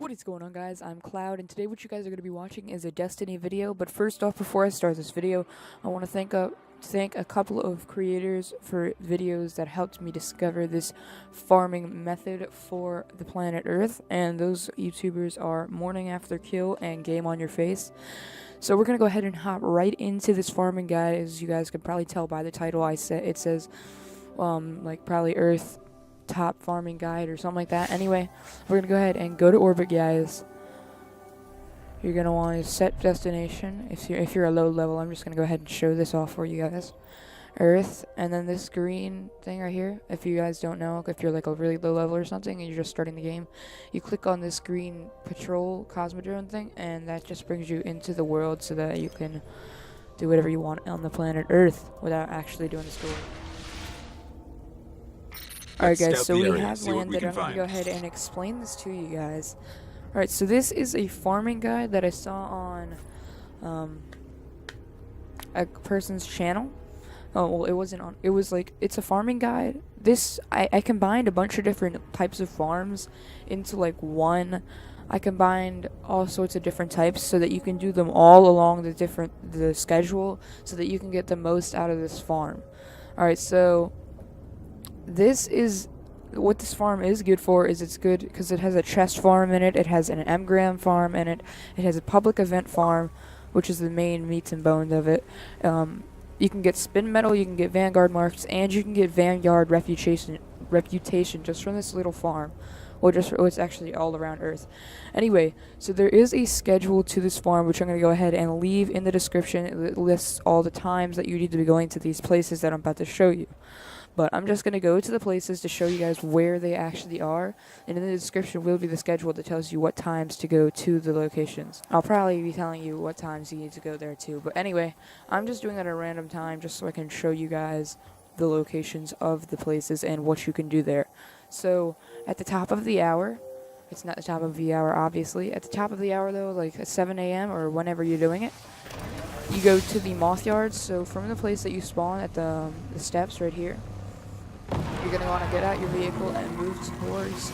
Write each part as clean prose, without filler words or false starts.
What is going on, guys? I'm Cloud, and today what you guys are going to be watching is a Destiny video. But first off, before I start this video, I want to thank a couple of creators for videos that helped me discover this farming method for the planet Earth, and those YouTubers are Morning After Kill and Game on Your Face. So we're going to go ahead and hop right into this farming guide. As you guys can probably tell by the title, it says like probably Earth top farming guide or something like that. Anyway, we're gonna go ahead and go to orbit, guys. You're gonna want to set destination. If you're a low level, I'm just gonna go ahead and show this off for you guys. Earth, and then this green thing right here. If you guys don't know, if you're like a really low level or something and you're just starting the game, you click on this green patrol cosmodrome thing, and that just brings you into the world so that you can do whatever you want on the planet Earth without actually doing the story. Alright guys, so we have landed. I'm going to go ahead and explain this to you guys. Alright, so this is a farming guide that I saw on a person's channel. Oh, well, it wasn't on, it was like, it's a farming guide. I combined a bunch of different types of farms into like one. I combined all sorts of different types so that you can do them all along the schedule so that you can get the most out of this farm. Alright, so this is what this farm is good for. Is it's good because it has a chest farm in it, it has an engram farm in it, it has a public event farm, which is the main meats and bones of it. You can get spin metal, you can get vanguard marks, and you can get vanguard reputation just from this little farm. Well, it's actually all around Earth. Anyway, so there is a schedule to this farm, which I'm going to go ahead and leave in the description. It lists all the times that you need to be going to these places that I'm about to show you. But I'm just going to go to the places to show you guys where they actually are. And in the description will be the schedule that tells you what times to go to the locations. I'll probably be telling you what times you need to go there too. But anyway, I'm just doing it at a random time just so I can show you guys the locations of the places and what you can do there. So at the top of the hour, it's not the top of the hour obviously. At the top of the hour though, like at 7 a.m. or whenever you're doing it, you go to the moth yards. So from the place that you spawn at the steps right here, you're going to want to get out your vehicle and move towards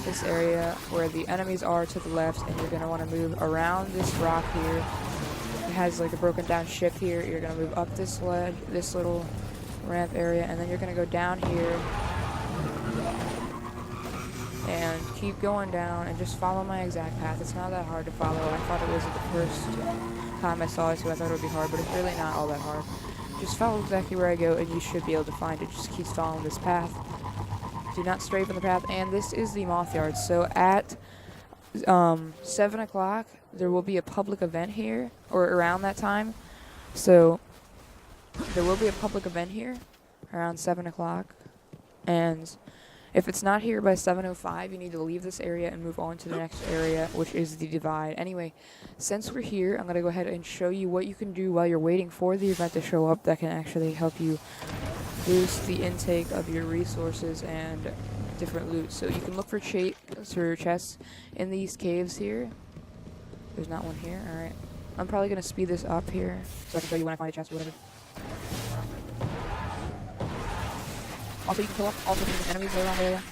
this area where the enemies are to the left, and you're going to want to move around this rock here. It has like a broken down ship here. You're going to move up this ledge, this little ramp area, and then you're going to go down here and keep going down and just follow my exact path. It's not that hard to follow. I thought it was the first time I saw it, so I thought it would be hard, but it's really not all that hard. Just follow exactly where I go, and you should be able to find it. Just keep following this path. Do not stray from the path. And this is the moth yard. So at 7 o'clock, there will be a public event here, or around that time. So there will be a public event here around 7 o'clock. And if it's not here by 7:05, you need to leave this area and move on to the next area, which is the divide. Anyway, since we're here, I'm going to go ahead and show you what you can do while you're waiting for the event to show up that can actually help you boost the intake of your resources and different loot. So you can look for chests in these caves here. There's not one here. Alright. I'm probably going to speed this up here so I can show you when I find a chest or whatever. Also, you can kill off all the enemies that are around the area.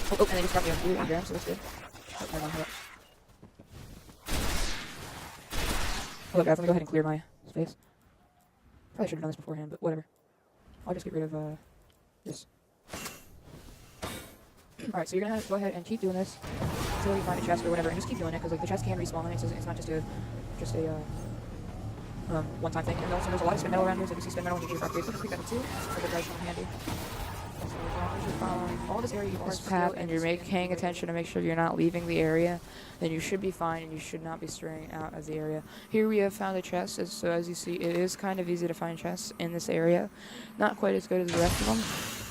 Oh, and they just got me a blue engram, so that's good. Oh, hold on, hold up. Hold up, guys, let me go ahead and clear my space. Probably should have done this beforehand, but whatever. I'll just get rid of this. Alright, so you're gonna go ahead and keep doing this until you find a chest or whatever, and just keep doing it, because like, the chest can respawn, and it's not just a one-time thing. And also, there's a lot of spin metal around here, so if you see spin metal, you can use upgrades. Look at that too. It's like a nice one handy. All this area, this path, and you're paying attention to make sure you're not leaving the area, then you should be fine, and you should not be straying out of the area. Here we have found a chest, so as you see, it is kind of easy to find chests in this area. Not quite as good as the rest of them,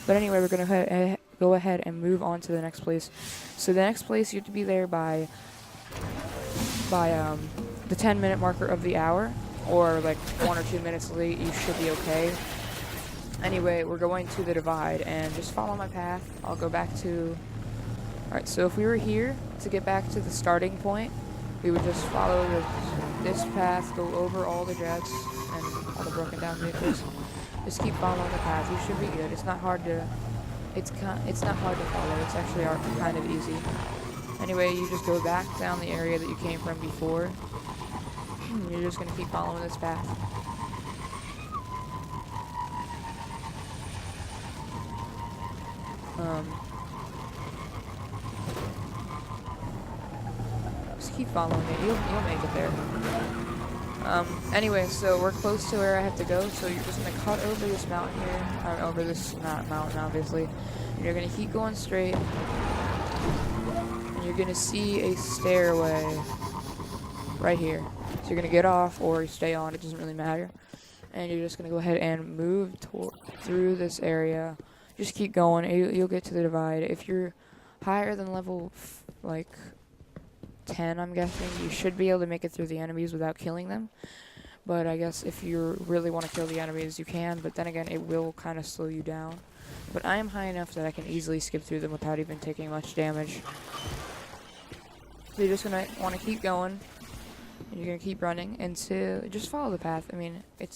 but anyway, we're going to go ahead and move on to the next place. So the next place, you have to be there by the 10-minute marker of the hour, or like 1 or 2 minutes late, you should be okay. Anyway, we're going to the divide, and just follow my path. I'll go back to... Alright, so if we were here, to get back to the starting point, we would just follow this path, go over all the jets, and all the broken down vehicles. Just keep following the path, you should be good. It's not hard to... It's not hard to follow, it's actually kind of easy. Anyway, you just go back down the area that you came from before. You're just gonna keep following this path. Just keep following it. You'll make it there. Anyway, so we're close to where I have to go, so you're just gonna cut over this mountain here, or over this, not mountain, obviously. And you're gonna keep going straight, and you're gonna see a stairway right here. So you're gonna get off or stay on, it doesn't really matter. And you're just gonna go ahead and move through this area. Just keep going, you'll get to the divide. If you're higher than level, like, 10, I'm guessing, you should be able to make it through the enemies without killing them. But I guess if you really want to kill the enemies, you can, but then again, it will kind of slow you down. But I am high enough that I can easily skip through them without even taking much damage. So you're just gonna want to keep going, and you're gonna keep running until, just follow the path. I mean, I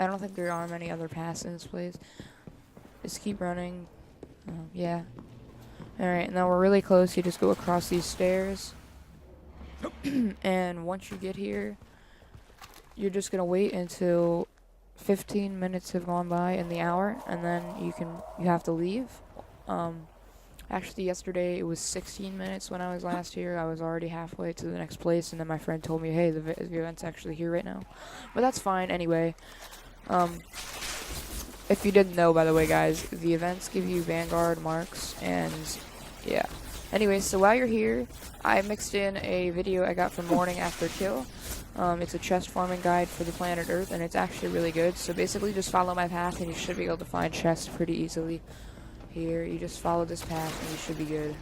don't think there are many other paths in this place. Just keep running. Yeah. Alright, now we're really close. You just go across these stairs. And once you get here, you're just gonna wait until 15 minutes have gone by in the hour, and then you have to leave. Actually, yesterday it was 16 minutes when I was last here. I was already halfway to the next place, and then my friend told me, hey, the event's actually here right now. But that's fine anyway. If you didn't know, by the way, guys, the events give you Vanguard marks, and yeah. Anyway, so while you're here, I mixed in a video I got from Morning After Kill. It's a chest farming guide for the planet Earth, and it's actually really good. So basically, just follow my path, and you should be able to find chests pretty easily. Here, you just follow this path, and you should be good.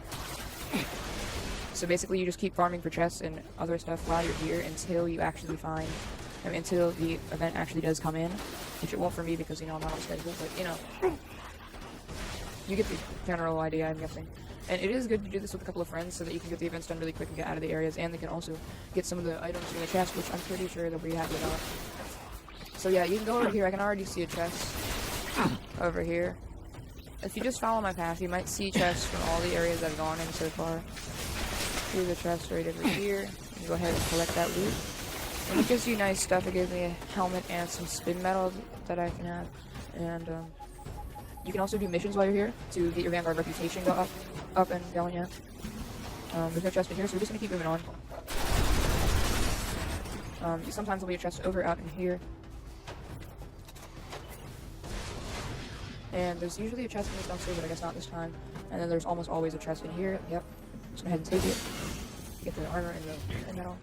So basically, you just keep farming for chests and other stuff while you're here until you actually find, until the event actually does come in, which it won't for me because, you know, I'm not on schedule, but, you know, you get the general idea, I'm guessing. And it is good to do this with a couple of friends so that you can get the events done really quick and get out of the areas, and they can also get some of the items from the chest, which I'm pretty sure they'll be happy about. So yeah, you can go over here. I can already see a chest over here. If you just follow my path, you might see chests from all the areas I've gone in so far. Here's a chest right over here. You can go ahead and collect that loot. And it gives you nice stuff. It gives me a helmet and some spin metal that I can have. And you can also do missions while you're here to get your Vanguard reputation go up and going, yeah. There's no chest in here, so we're just gonna keep moving on. Sometimes there'll be a chest over out in here. And there's usually a chest in this dumpster, but I guess not this time. And then there's almost always a chest in here. Yep. Just go ahead and take it. Get the armor and the metal.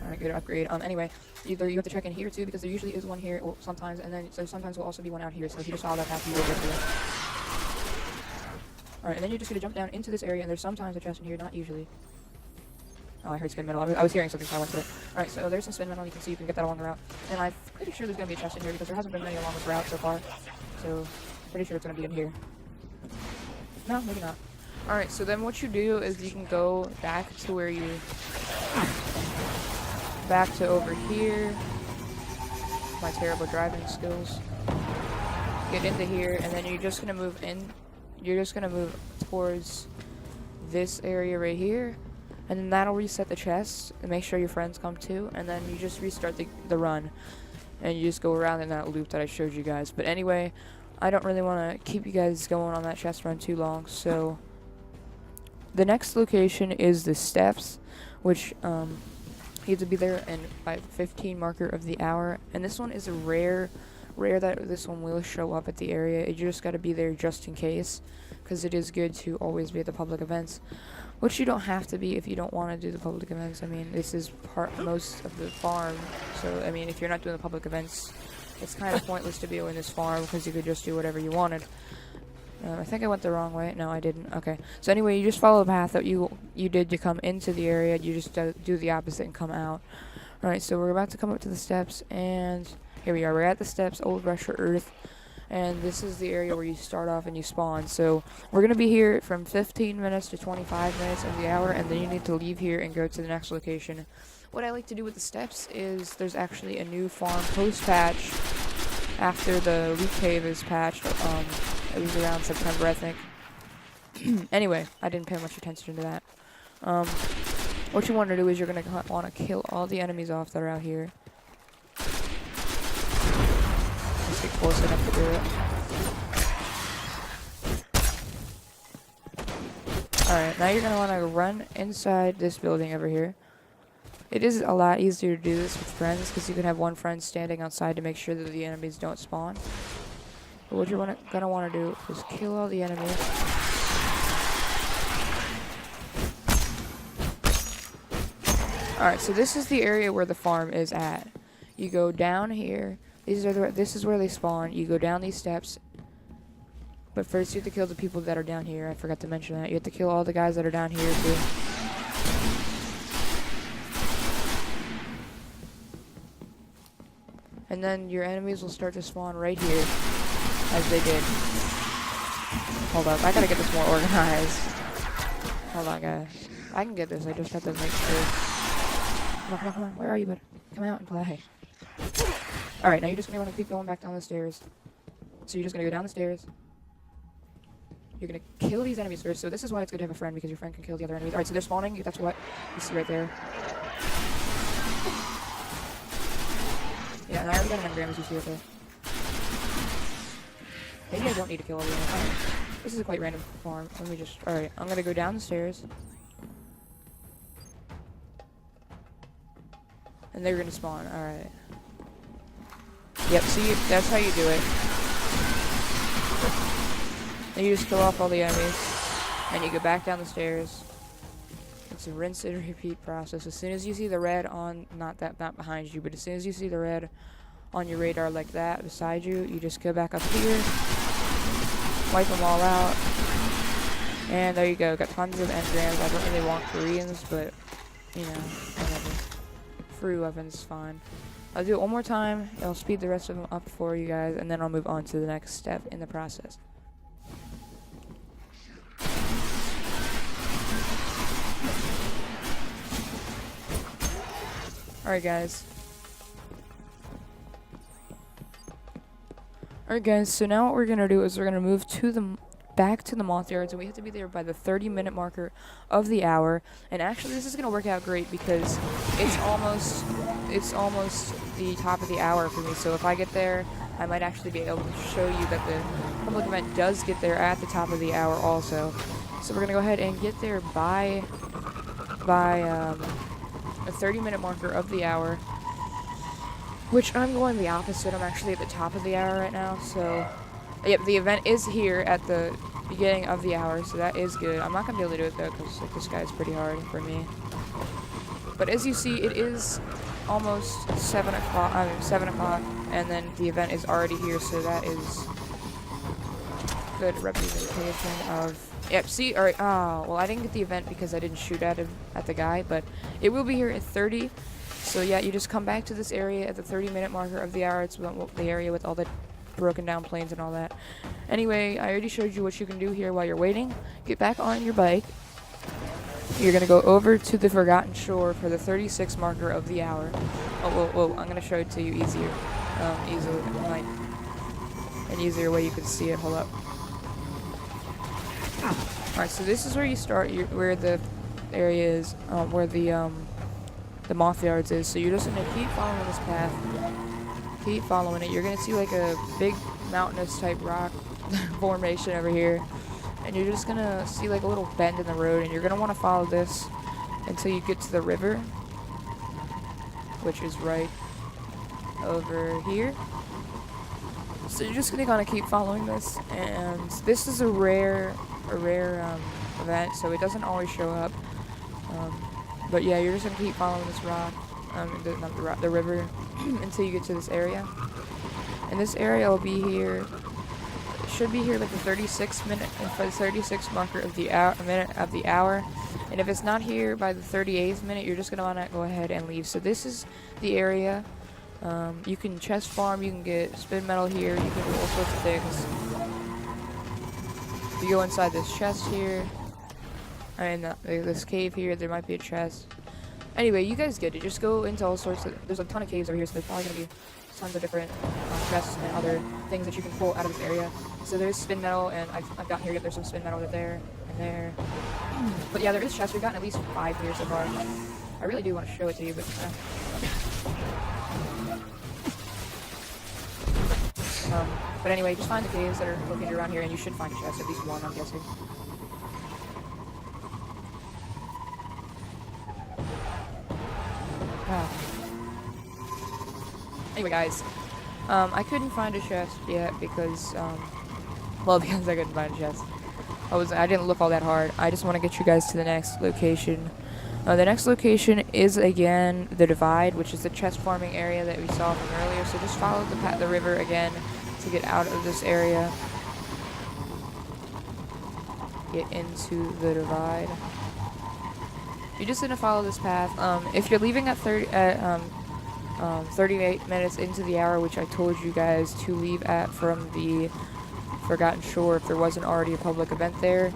Alright, good upgrade. Anyway, either you have to check in here too, because there usually is one here sometimes, and then so sometimes will also be one out here. So if you just follow that path, you will get to it. Alright, and then you're just gonna jump down into this area, and there's sometimes a chest in here, not usually. Oh, I heard spin metal. I was hearing something, so I went to it. Alright, so there's some spin metal. You can see you can get that along the route. And I'm pretty sure there's going to be a chest in here because there hasn't been many along this route so far. So, pretty sure it's going to be in here. No, maybe not. Alright, so then what you do is you can go back to where you... Back to over here. My terrible driving skills. Get into here, and then you're just going to move in. You're just going to move towards this area right here. And then that'll reset the chest, and make sure your friends come too, and then you just restart the run. And you just go around in that loop that I showed you guys. But anyway, I don't really want to keep you guys going on that chest run too long, so... The next location is the steps, which, you have to be there by 15 marker of the hour. And this one is a rare that this one will show up at the area. You just got to be there just in case, because it is good to always be at the public events. Which you don't have to be if you don't want to do the public events. I mean, this is most of the farm. So, I mean, if you're not doing the public events, it's kind of pointless to be in this farm because you could just do whatever you wanted. I think I went the wrong way. No, I didn't. Okay. So anyway, you just follow the path that you did to come into the area. You just do the opposite and come out. Alright, so we're about to come up to the steps, and here we are. We're at the steps, Old Russia Earth. And this is the area where you start off and you spawn. So we're going to be here from 15 minutes to 25 minutes of the hour, and then you need to leave here and go to the next location. What I like to do with the steps is there's actually a new farm post-patch after the loot cave is patched. It was around September, I think. Anyway, I didn't pay much attention to that. What you want to do is you're going to want to kill all the enemies off that are out here. Just get close enough to do it. Alright, now you're going to want to run inside this building over here. It is a lot easier to do this with friends because you can have one friend standing outside to make sure that the enemies don't spawn. But what you're going to want to do is kill all the enemies. Alright, so this is the area where the farm is at. You go down here. This is where they spawn. You go down these steps. But first you have to kill the people that are down here. I forgot to mention that. You have to kill all the guys that are down here too. And then your enemies will start to spawn right here. As they did. Hold up, I gotta get this more organized. Hold on, guys. I can get this, I just have to make sure. Come on, where are you, bud? Come out and play. Alright, now you're just gonna want to keep going back down the stairs. So you're just gonna go down the stairs. You're gonna kill these enemies first. So this is why it's good to have a friend, because your friend can kill the other enemies. Alright, so they're spawning. That's what you see right there. Yeah, and I already got an engram, as you see right there. Maybe I don't need to kill all the enemies. This is a quite random farm. Let me just... Alright, I'm gonna go down the stairs. And they're gonna spawn. Alright. Yep, see, that's how you do it. And you just kill off all the enemies. And you go back down the stairs. It's a rinse and repeat process. As soon as you see the red on, not behind you, but as soon as you see the red on your radar like that beside you, you just go back up here, wipe them all out, and there you go. Got tons of engrams. I don't really want Koreans, but you know, whatever. Free weapons is fine. I'll do it one more time. I'll speed the rest of them up for you guys, and then I'll move on to the next step in the process. Alright guys, so now what we're going to do is we're going to move to back to the moth yards, and we have to be there by the 30-minute marker of the hour. And actually this is going to work out great because it's almost the top of the hour for me. So if I get there, I might actually be able to show you that the public event does get there at the top of the hour also. So we're going to go ahead and get there by a 30-minute marker of the hour, which I'm going the opposite. I'm actually at the top of the hour right now. So yep, the event is here at the beginning of the hour, so that is good. I'm not gonna be able to do it though because like, this guy's pretty hard for me. But as you see, it is almost 7 o'clock, and then the event is already here, so that is good representation of... Yep, see, alright, well, I didn't get the event because I didn't shoot at the guy, but it will be here at 30. So yeah, you just come back to this area at the 30-minute marker of the hour. It's the area with all the broken down planes and all that. Anyway, I already showed you what you can do here while you're waiting. Get back on your bike. You're going to go over to the Forgotten Shore for the 36 marker of the hour. Oh, whoa, I'm going to show it to you easier. An easier way you can see it. Hold up. Alright, so this is where you start, where the area is, where the moth yards is. So you're just going to keep following this path. Keep following it. You're going to see like a big mountainous type rock formation over here. And you're just going to see like a little bend in the road. And you're going to want to follow this until you get to the river, which is right over here. So you're just going to kind of keep following this. And this is a rare event, so it doesn't always show up. But yeah, you're just gonna keep following this rock, the river, until you get to this area. And this area will be here. It should be here like the 36 marker of the hour. And if it's not here by the 38th minute, you're just gonna wanna go ahead and leave. So this is the area. You can chest farm. You can get spin metal here. You can do all sorts of things. You go inside this chest here, and this cave here, there might be a chest. Anyway, you guys get it. Just go into all sorts of... There's a ton of caves over here, so there's probably going to be tons of different chests and other things that you can pull out of this area. So there's spin metal, and I've got here, there's some spin metal right there, and there. But yeah, there is chests. We've gotten at least 5 here so far. I really do want to show it to you, but but anyway, just find the caves that are located around here, and you should find a chest, at least one, I'm guessing. Anyway, guys, I couldn't find a chest yet because, because I couldn't find a chest. I didn't look all that hard. I just want to get you guys to the next location. The next location is, again, the Divide, which is the chest farming area that we saw from earlier. So just follow the river again to get out of this area. Get into the Divide. You're just going to follow this path. If you're leaving at 38 minutes into the hour, which I told you guys to leave at from the Forgotten Shore if there wasn't already a public event there,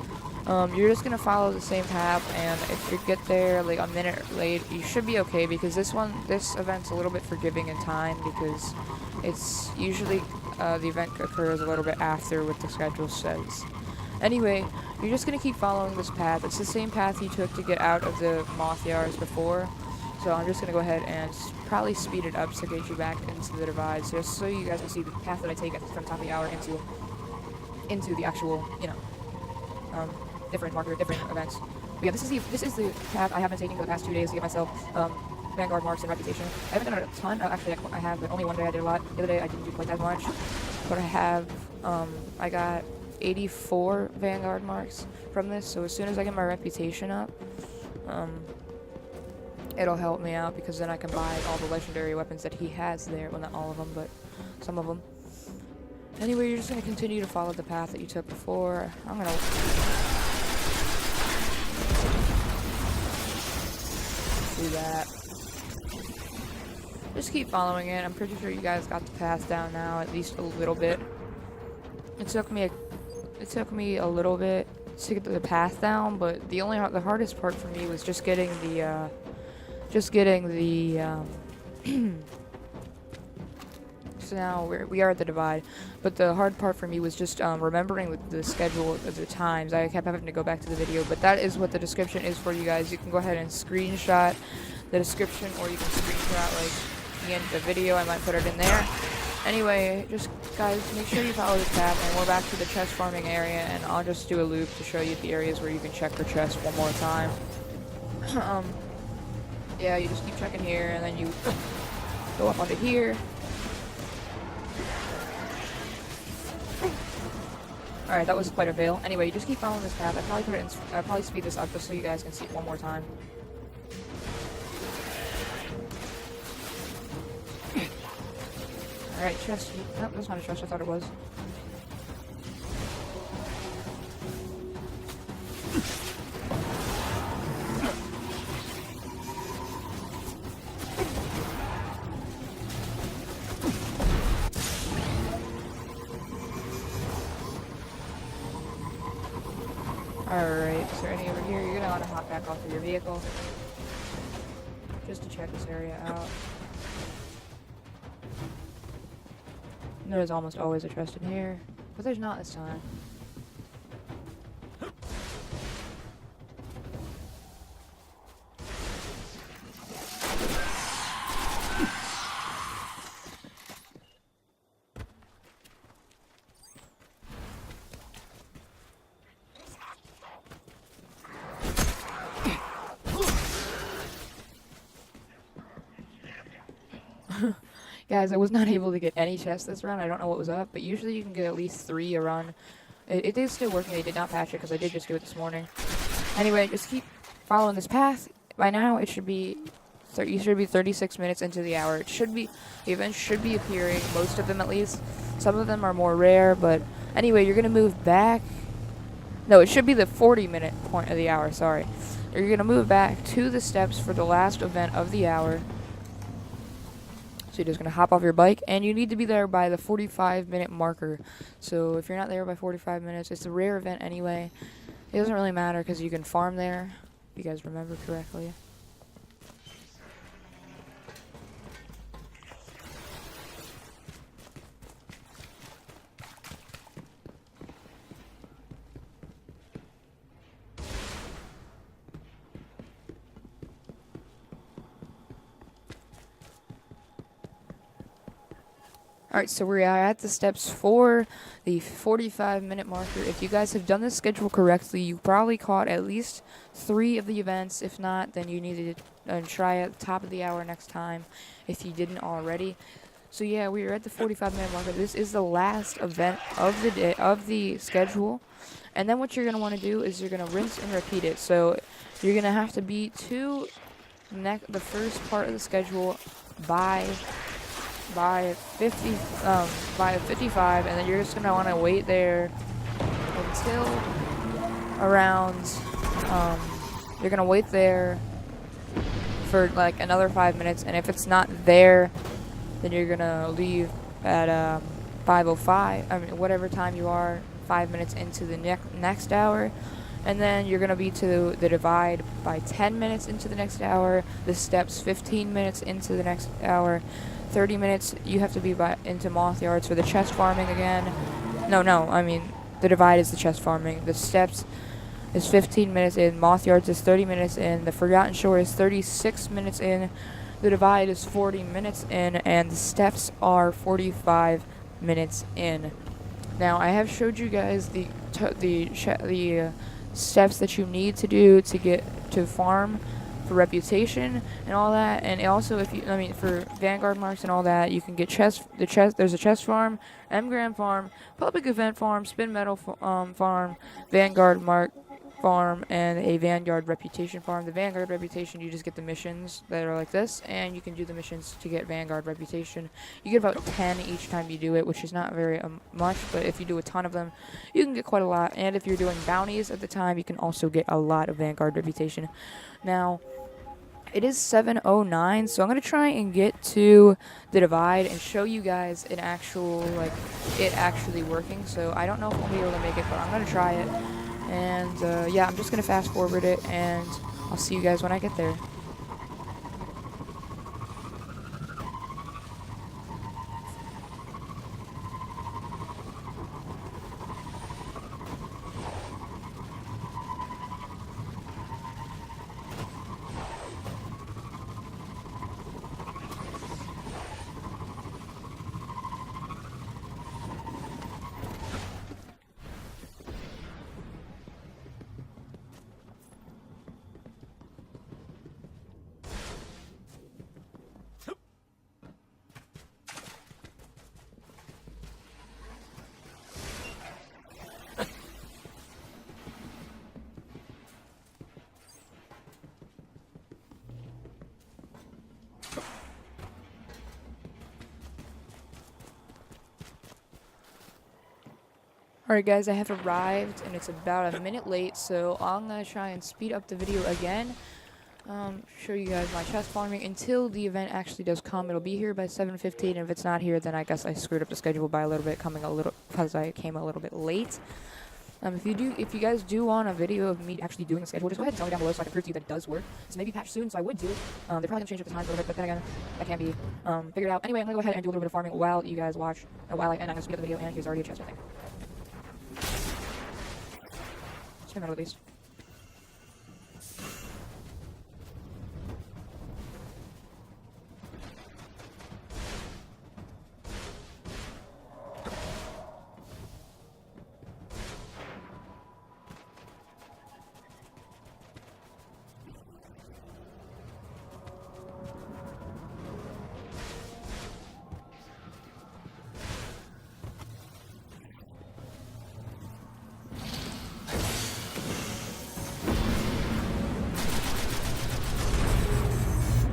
you're just going to follow the same path, and if you get there like a minute late, you should be okay, because this event's a little bit forgiving in time, because it's usually the event occurs a little bit after what the schedule says. Anyway, you're just going to keep following this path. It's the same path you took to get out of the Moth Yards before. So I'm just going to go ahead and probably speed it up to get you back into the Divide, just so you guys can see the path that I take from top of the hour into the actual, different events. But yeah, this is the path I have been taking for the past 2 days to get myself Vanguard marks and reputation. I haven't done a ton. Actually, I have, but only one day I did a lot. The other day I didn't do quite that much. But I got 84 Vanguard marks from this. So as soon as I get my reputation up, it'll help me out, because then I can buy all the legendary weapons that he has there. Well, not all of them, but some of them. Anyway, you're just going to continue to follow the path that you took before. I'm going to... do that. Just keep following it. I'm pretty sure you guys got the path down now, at least a little bit. It took me a little bit to get the path down, but the hardest part for me was just getting the so now we are at the Divide, but the hard part for me was just remembering the schedule of the times. I kept having to go back to the video, but that is what the description is for you guys. You can go ahead and screenshot the description, or you can screenshot like the end of the video. I might put it in there. Anyway, just guys, make sure you follow this path, and we're back to the chest farming area, and I'll just do a loop to show you the areas where you can check for chests one more time. Yeah, you just keep checking here, and then you go up onto here. Alright, that was quite a fail. Anyway, you just keep following this path. I'll probably speed this up just so you guys can see it one more time. Alright, chest. Nope, that's not a chest, I thought it was. Alright, is there any over here? You're gonna want to hop back off of your vehicle just to check this area out. There's almost always a chest in here, but there's not this time. Guys, I was not able to get any chests this run. I don't know what was up, but usually you can get at least 3 a run. It is still working. They did not patch it because I did just do it this morning. Anyway, just keep following this path. By now, you should be 36 minutes into the hour. The event should be appearing, most of them at least. Some of them are more rare, but anyway, you're going to move back. No, it should be the 40-minute point of the hour, sorry. You're going to move back to the steps for the last event of the hour. So you're just going to hop off your bike, and you need to be there by the 45-minute marker. So if you're not there by 45 minutes, it's a rare event anyway. It doesn't really matter because you can farm there, if you guys remember correctly. Alright, so we are at the steps for the 45-minute marker. If you guys have done this schedule correctly, you probably caught at least 3 of the events. If not, then you need to try at the top of the hour next time if you didn't already. So yeah, we are at the 45-minute marker. This is the last event of the day, of the schedule. And then what you're going to want to do is you're going to rinse and repeat it. So you're going to have to beat the first part of the schedule by 55, and then you're just gonna want to wait there until around you're gonna wait there for like another 5 minutes, and if it's not there, then you're gonna leave at 5:05. I mean, whatever time you are, 5 minutes into the next hour. And then you're going to be to the divide by 10 minutes into the next hour, the steps 15 minutes into the next hour, 30 minutes you have to be into Moth Yards for the chest farming again. No, I mean, the divide is the chest farming. The steps is 15 minutes in, Moth Yards is 30 minutes in, the Forgotten Shore is 36 minutes in, the divide is 40 minutes in, and the steps are 45 minutes in. Now, I have showed you guys the steps that you need to do to get to farm for reputation and all that, and also for Vanguard marks and all that, you can get there's a chest farm, Engram farm, public event farm, spin metal farm, Vanguard mark farm, and a Vanguard reputation farm. The Vanguard reputation, you just get the missions that are like this, and you can do the missions to get Vanguard reputation. You get about 10 each time you do it, which is not very much, but if you do a ton of them, you can get quite a lot. And if you're doing bounties at the time, you can also get a lot of Vanguard reputation. Now, it is 7:09, so I'm going to try and get to the divide and show you guys an actual, it actually working. So I don't know if I'll be able to make it, but I'm going to try it. And yeah, I'm just going to fast forward it, and I'll see you guys when I get there. Alright guys, I have arrived, and it's about a minute late, so I'm going to try and speed up the video again. Show you guys my chest farming until the event actually does come. It'll be here by 7:15, and if it's not here, then I guess I screwed up the schedule by a little bit, because I came a little bit late. If you guys do want a video of me actually doing the schedule, just go ahead and tell me down below so I can prove to you that it does work. It's maybe patched soon, so I would do it. They're probably gonna change up the times a little bit, but then again, that can be figured out. Anyway, I'm gonna go ahead and do a little bit of farming while you guys watch, and I'm gonna speed up the video, and here's already a chest, I think. Spin metal at least.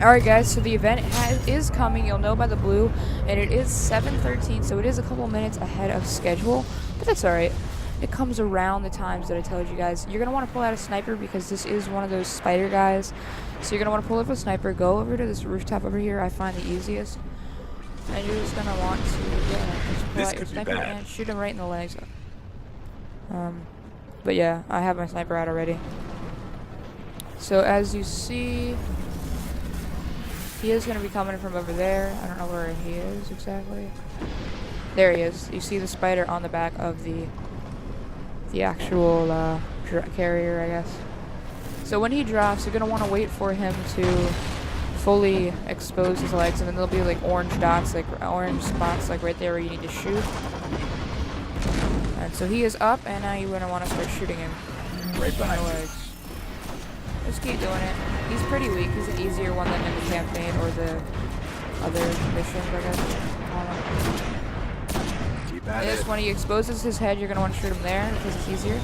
Alright guys, so the event is coming, you'll know by the blue, and it is 7:13, so it is a couple minutes ahead of schedule, but that's alright. It comes around the times that I told you guys. You're going to want to pull out a sniper because this is one of those spider guys, so you're going to want to pull up a sniper, go over to this rooftop over here, I find the easiest, and you're just going to want to just pull out your sniper and shoot him right in the legs. But yeah, I have my sniper out already. So as you see, he is going to be coming from over there. I don't know where he is exactly. There he is. You see the spider on the back of the actual carrier, I guess. So when he drops, you're going to want to wait for him to fully expose his legs, and then there'll be like orange dots, like orange spots, like right there where you need to shoot. And so he is up, and now you're gonna want to start shooting him. Right behind the legs. Just keep doing it. He's pretty weak. He's an easier one than in the campaign or the other missions, I guess. Keep at This, it. when he exposes his head, you're gonna want to shoot him there because it's easier.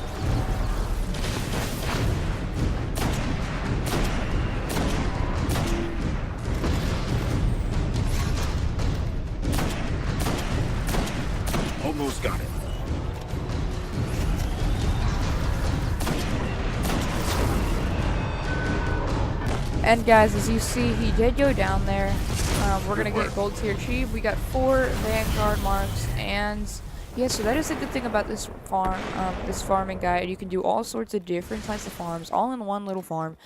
Almost got it. And guys, as you see, he did go down there. We're gonna get gold tier achieved. We got 4 Vanguard marks, and yeah, so that is a good thing about this farm, this farming guide. You can do all sorts of different types of farms, all in one little farm.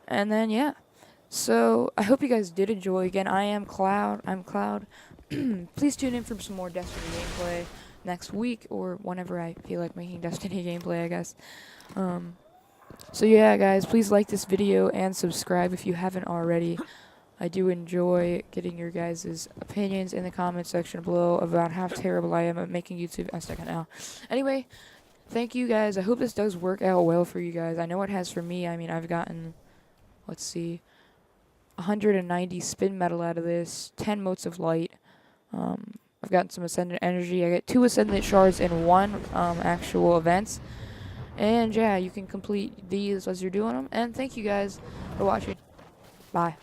And then yeah, so I hope you guys did enjoy. Again, I am Cloud. I'm Cloud. Please tune in for some more Destiny gameplay next week or whenever I feel like making Destiny gameplay, I guess. So yeah, guys, please like this video and subscribe if you haven't already. I do enjoy getting your guys' opinions in the comment section below about how terrible I am at making YouTube. A second now. Anyway, thank you guys. I hope this does work out well for you guys. I know it has for me. I mean, I've gotten, let's see, 190 spin metal out of this, 10 motes of light. I've gotten some Ascendant Energy. I get 2 Ascendant Shards in 1 actual event. And yeah, you can complete these as you're doing them. And thank you guys for watching. Bye.